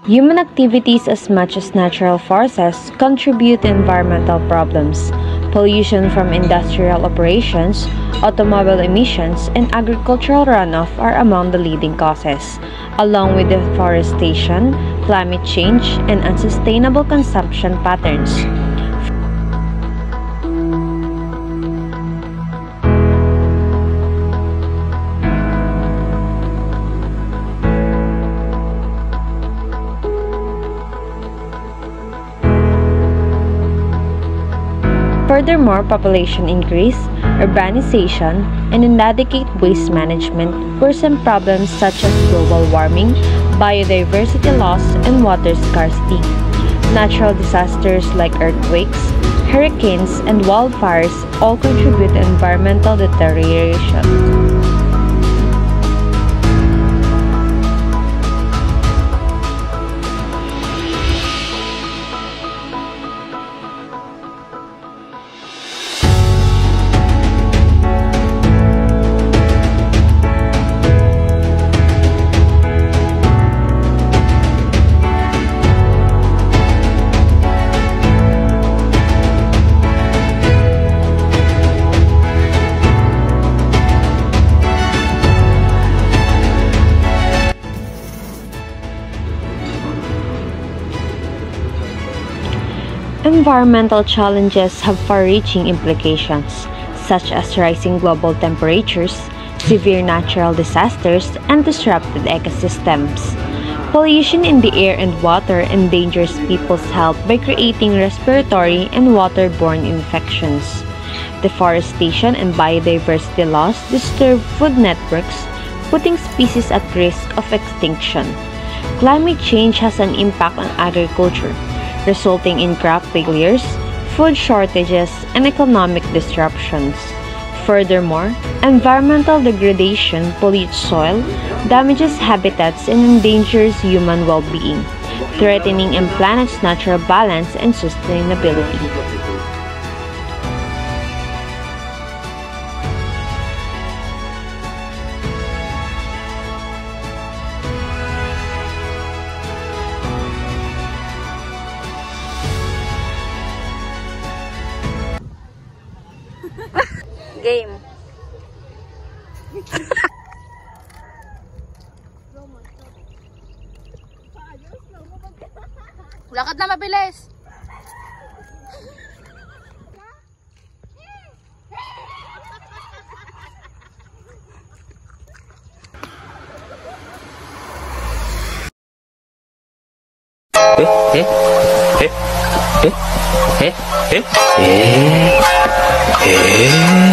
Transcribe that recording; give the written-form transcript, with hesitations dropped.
Human activities as much as natural forces contribute to environmental problems. Pollution from industrial operations, automobile emissions, and agricultural runoff are among the leading causes, along with deforestation, climate change, and unsustainable consumption patterns. Furthermore, population increase, urbanization, and inadequate waste management worsen problems such as global warming, biodiversity loss, and water scarcity. Natural disasters like earthquakes, hurricanes, and wildfires all contribute to environmental deterioration. Environmental challenges have far-reaching implications, such as rising global temperatures, severe natural disasters, and disrupted ecosystems. Pollution in the air and water endangers people's health by creating respiratory and waterborne infections. Deforestation and biodiversity loss disturb food networks, putting species at risk of extinction. Climate change has an impact on agriculture, resulting in crop failures, food shortages, and economic disruptions. Furthermore, environmental degradation pollutes soil, damages habitats, and endangers human well-being, threatening the planet's natural balance and sustainability. Game. Lakad na mabilis. Eh?